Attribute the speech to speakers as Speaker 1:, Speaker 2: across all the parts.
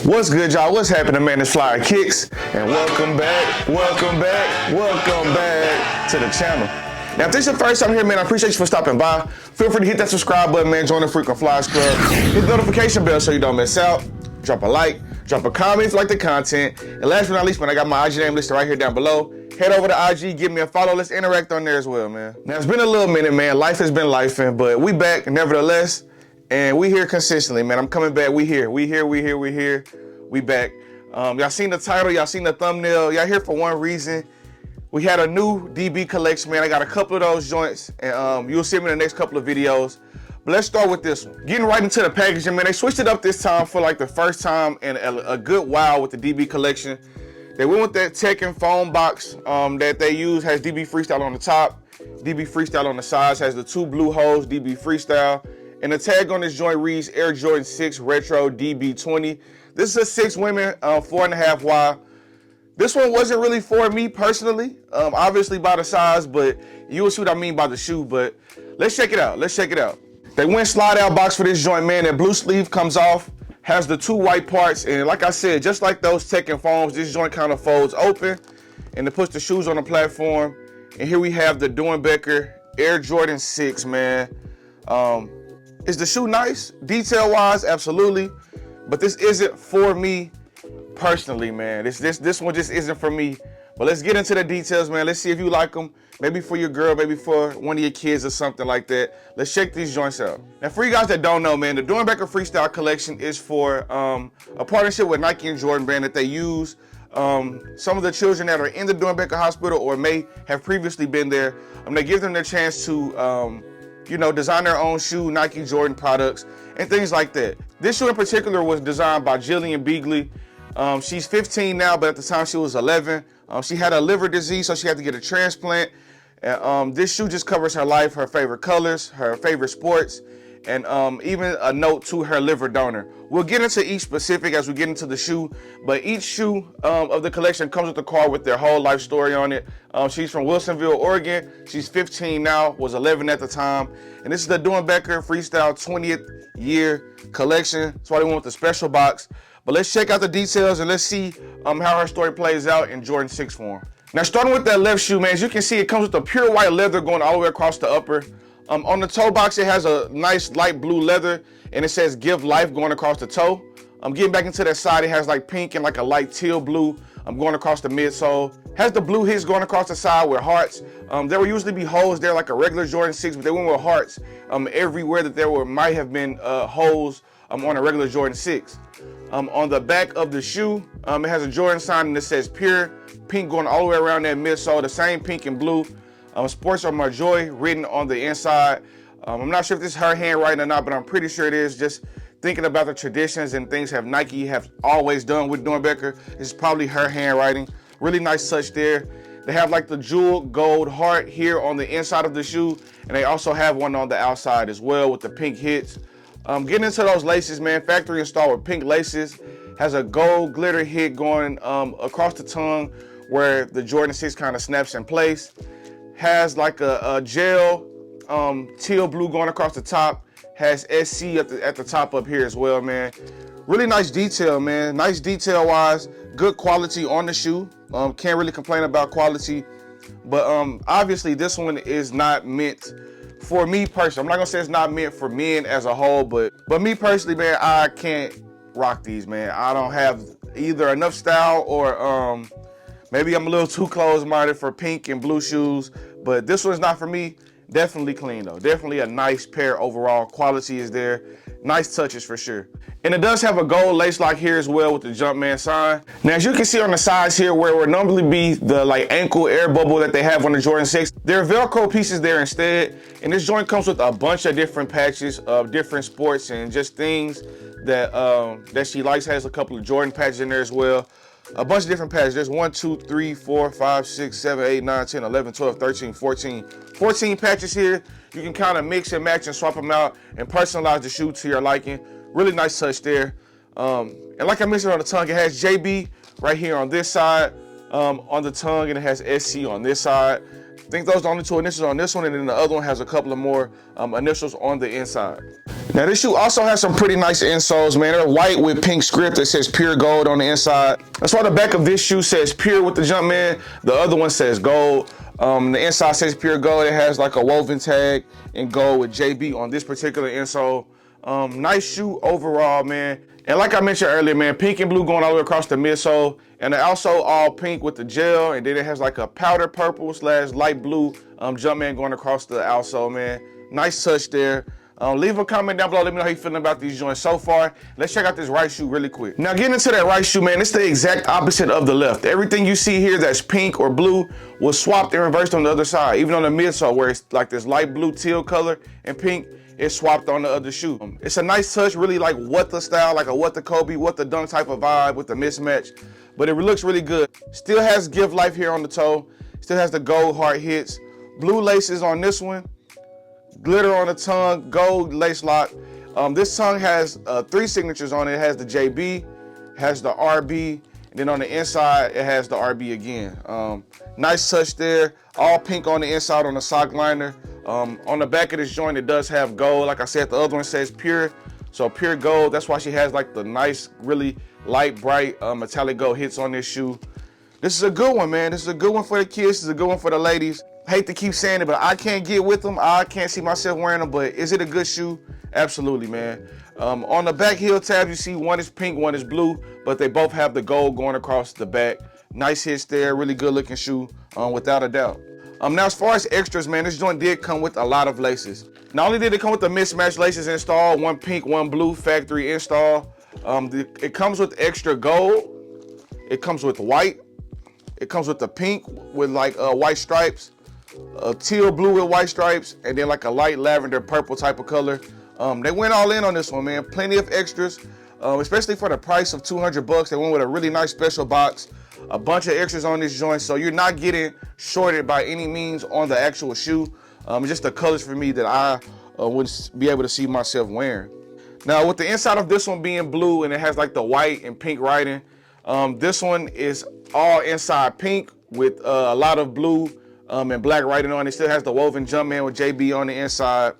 Speaker 1: What's good, y'all? What's happening, man? It's FLYEERRKicks, and welcome back to the channel. Now, if this is your first time here, man, I appreciate you for stopping by. Feel free to hit that subscribe button, man. Join the frequent Flyers Club. Hit the notification bell so you don't miss out. Drop a like, drop a comment if you like the content. And last but not least, man, I got my IG name listed right here down below. Head over to IG, give me a follow. Let's interact on there as well, man. Now, it's been a little minute, man. Life has been lifing, but we back nevertheless. And we here consistently, man. I'm coming back. We here. We back. Y'all seen the title. Y'all seen the thumbnail. Y'all here for one reason. We had a new DB collection, man. I got a couple of those joints, and you'll see them in the next couple of videos. But let's start with this one. Getting right into the packaging, man. They switched it up this time for like the first time in a good while with the DB collection. They went with that tech and foam box that they use. Has DB Freestyle on the top, DB Freestyle on the sides. Has the two blue holes, DB Freestyle. And the tag on this joint reads Air Jordan 6 Retro DB20. This is a 6 women, 4.5 wide. This one wasn't really for me personally, obviously by the size, but you will see what I mean by the shoe. But let's check it out. They went slide out box for this joint, man. That blue sleeve comes off, has the two white parts. And like I said, just like those tech and foams, this joint kind of folds open and it puts the shoes on the platform. And here we have the Doernbecher Air Jordan 6, man. Is the shoe nice? Detail-wise, absolutely. But this isn't for me personally, man. This one just isn't for me. But let's get into the details, man. Let's see if you like them. Maybe for your girl, maybe for one of your kids or something like that. Let's check these joints out. Now, for you guys that don't know, man, the Doernbecher Freestyle Collection is for a partnership with Nike and Jordan Brand that they use. Some of the children that are in the Doernbecher Hospital or may have previously been there, they give them the chance to design their own shoe, Nike, Jordan products, and things like that. This shoe in particular was designed by Jillian Doernbecher. She's 15 now, but at the time she was 11. She had a liver disease, so she had to get a transplant. This shoe just covers her life, her favorite colors, her favorite sports, and even a note to her liver donor. We'll get into each specific as we get into the shoe, but each shoe of the collection comes with a card with their whole life story on it. She's from Wilsonville, Oregon. She's 15 now, was 11 at the time. And this is the Doernbecher Freestyle 20th year collection. That's why they went with the special box. But let's check out the details and let's see how her story plays out in Jordan 6 form. Now, starting with that left shoe, man, as you can see, it comes with a pure white leather going all the way across the upper. On the toe box, it has a nice light blue leather, and it says "Give Life" going across the toe. Getting back into that side, it has like pink and like a light teal blue going across the midsole. Has the blue hits going across the side with hearts. There will usually be holes there like a regular Jordan 6, but they went with hearts everywhere that there might have been holes on a regular Jordan 6. On the back of the shoe, it has a Jordan sign and it says "Pure," pink going all the way around that midsole, the same pink and blue. Sports are my joy written on the inside. I'm not sure if this is her handwriting or not, but I'm pretty sure it is. Just thinking about the traditions and things Nike have always done with Doernbecher. This is probably her handwriting. Really nice touch there. They have like the jewel gold heart here on the inside of the shoe, and they also have one on the outside as well with the pink hits. Getting into those laces, man, factory installed with pink laces. Has a gold glitter hit going across the tongue where the Jordan 6 kind of snaps in place. Has like a gel teal blue going across the top. Has SC at the top up here as well, man. Really nice detail, man. Nice detail wise. Good quality on the shoe. Can't really complain about quality. But obviously this one is not meant for me personally. I'm not gonna say it's not meant for men as a whole, but me personally, man, I can't rock these, man. I don't have either enough style or maybe I'm a little too close-minded for pink and blue shoes, but this one's not for me. Definitely clean though. Definitely a nice pair overall. Quality is there. Nice touches for sure. And it does have a gold lace lock here as well with the Jumpman sign. Now, as you can see on the sides here where it would normally be the like ankle air bubble that they have on the Jordan 6, there are Velcro pieces there instead. And this joint comes with a bunch of different patches of different sports and just things that she likes. Has a couple of Jordan patches in there as well. A bunch of different patches. There's 1, 2, 3, 4, 5, 6, 7, 8, 9, 10, 11, 12, 13, 14. 14 patches here. You can kind of mix and match and swap them out and personalize the shoe to your liking. Really nice touch there. And like I mentioned on the tongue, it has JB right here on this side on the tongue, and it has SC on this side. think those are the only 2 initials on this one, and then the other one has a couple of more initials on the inside. Now this shoe also has some pretty nice insoles, man. They're white with pink script that says Pure Gold on the inside. That's why the back of this shoe says Pure with the Jumpman. The other one says Gold. The inside says Pure Gold. It has like a woven tag in gold with JB on this particular insole. Nice shoe overall, man. And like I mentioned earlier, man, pink and blue going all the way across the midsole, and also all pink with the gel, and then it has like a powder purple / light blue Jumpman going across the outsole, man. Nice touch there. Leave a comment down below. Let me know how you're feeling about these joints so far. Let's check out this right shoe really quick. Now getting into that right shoe, man, it's the exact opposite of the left. Everything you see here that's pink or blue was swapped and reversed on the other side. Even on the midsole where it's like this light blue teal color and pink, it's swapped on the other shoe. It's a nice touch, really like what the style, like a what the Kobe, what the dunk type of vibe with the mismatch. But it looks really good. Still has Give Life here on the toe. Still has the gold heart hits. Blue laces on this one. Glitter on the tongue, gold lace lock. This tongue has 3 signatures on it. It has the JB, has the RB, and then on the inside, it has the RB again. Nice touch there. All pink on the inside on the sock liner. On the back of this joint, it does have gold. Like I said, the other one says Pure, so Pure Gold. That's why she has like the nice, really light, bright metallic gold hits on this shoe. This is a good one, man. This is a good one for the kids. This is a good one for the ladies. Hate to keep saying it, but I can't get with them. I can't see myself wearing them, but is it a good shoe? Absolutely, man. On the back heel tabs, you see one is pink, one is blue, but they both have the gold going across the back. Nice hits there, really good looking shoe, without a doubt. Now as far as extras, man, this joint did come with a lot of laces. Not only did it come with the mismatched laces installed, one pink, one blue factory install, it comes with extra gold, it comes with white, it comes with the pink with like white stripes, teal blue with white stripes, and then like a light lavender purple type of color. They went all in on this one, man. Plenty of extras, especially for the price of $200. They went with a really nice special box, a bunch of extras on this joint, so you're not getting shorted by any means on the actual shoe. It's just the colors for me that I wouldn't be able to see myself wearing. Now with the inside of this one being blue and it has like the white and pink writing, this one is all inside pink with a lot of blue and black writing on it. Still has the woven Jumpman with JB on the inside.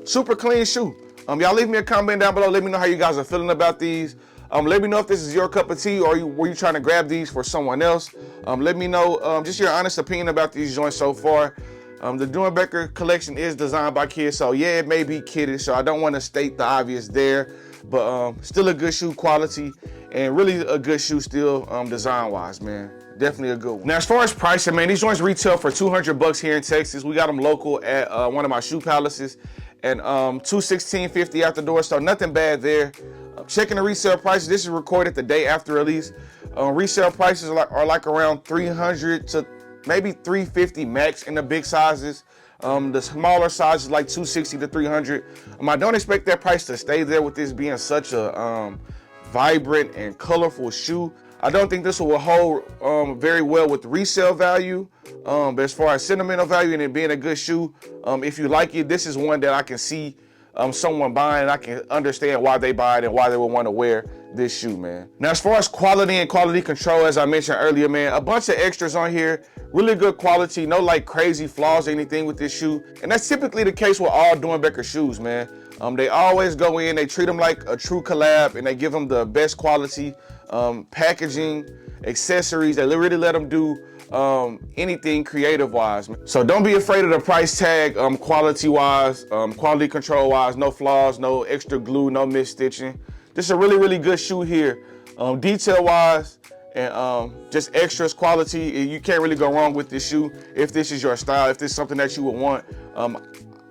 Speaker 1: Super clean shoe. Y'all leave me a comment down below. Let me know how you guys are feeling about these. Let me know if this is your cup of tea or were you trying to grab these for someone else. Let me know just your honest opinion about these joints so far. The Doernbecher collection is designed by kids, so yeah, it may be kiddish, so I don't want to state the obvious there, but still a good shoe quality and really a good shoe still design-wise, man. Definitely a good one. Now, as far as pricing, man, these joints retail for $200 here in Texas. We got them local at one of my shoe palaces, and $216.50 out the door, so nothing bad there. Checking the resale prices, this is recorded the day after release. Resale prices are like around $300 to maybe $350 max in the big sizes. The smaller sizes like $260 to $300. I don't expect that price to stay there with this being such a vibrant and colorful shoe. I don't think this will hold very well with resale value, but as far as sentimental value and it being a good shoe, if you like it, this is one that I can see someone buying. I can understand why they buy it and why they would want to wear this shoe, man. Now, as far as quality and quality control, as I mentioned earlier, man, a bunch of extras on here, really good quality, no like crazy flaws or anything with this shoe. And that's typically the case with all Doernbecher shoes, man. They always go in, they treat them like a true collab, and they give them the best quality packaging, accessories. They really let them do anything creative wise. So don't be afraid of the price tag, quality wise, quality control wise, no flaws, no extra glue, no misstitching. This is a really, really good shoe here. Detail wise and just extras quality. You can't really go wrong with this shoe if this is your style, if this is something that you would want.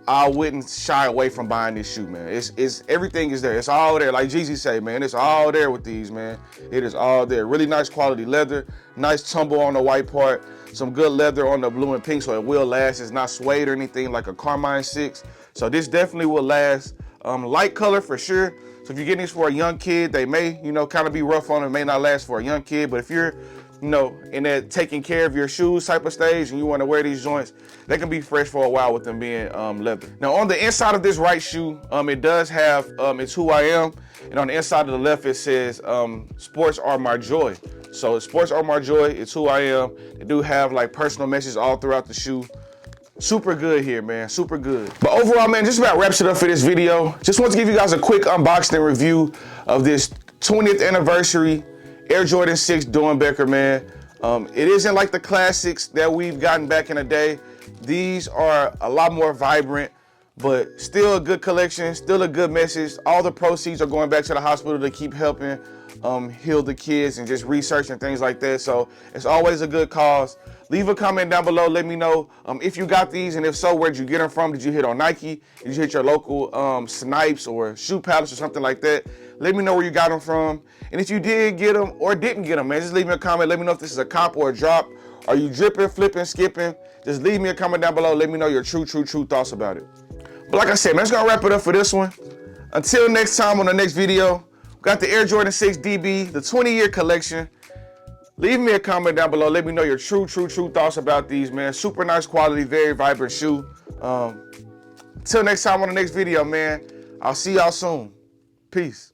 Speaker 1: I wouldn't shy away from buying this shoe, man. It's everything is there. It's all there. Like Jeezy say, man, it's all there with these, man. It is all there. Really nice quality leather, nice tumble on the white part, some good leather on the blue and pink, so it will last. It's not suede or anything like a Carmine 6. So this definitely will last. Light color for sure. So if you're getting these for a young kid, they may, kind of be rough on it, may not last for a young kid. But if you're, in that taking care of your shoes type of stage and you want to wear these joints, they can be fresh for a while with them being leather. Now on the inside of this right shoe, it does have it's who I am. And on the inside of the left, it says sports are my joy. So sports are my joy, it's who I am. They do have like personal messages all throughout the shoe. Super good here, man, super good. But overall, man, just about wraps it up for this video. Just want to give you guys a quick unboxing and review of this 20th anniversary Air Jordan 6 Doernbecher, man. It isn't like the classics that we've gotten back in the day. These are a lot more vibrant, but still a good collection, still a good message. All the proceeds are going back to the hospital to keep helping heal the kids and just research and things like that. So it's always a good cause. Leave a comment down below. Let me know if you got these, and if so, where'd you get them from? Did you hit on Nike? Did you hit your local Snipes or Shoe Palace or something like that? Let me know where you got them from. And if you did get them or didn't get them, man, just leave me a comment. Let me know if this is a cop or a drop. Are you dripping, flipping, skipping? Just leave me a comment down below. Let me know your true thoughts about it. But like I said, man, that's gonna wrap it up for this one. Until next time on the next video, we got the Air Jordan 6 DB, the 20-year collection. Leave me a comment down below. Let me know your true thoughts about these, man. Super nice quality, very vibrant shoe. Until next time on the next video, man, I'll see y'all soon. Peace.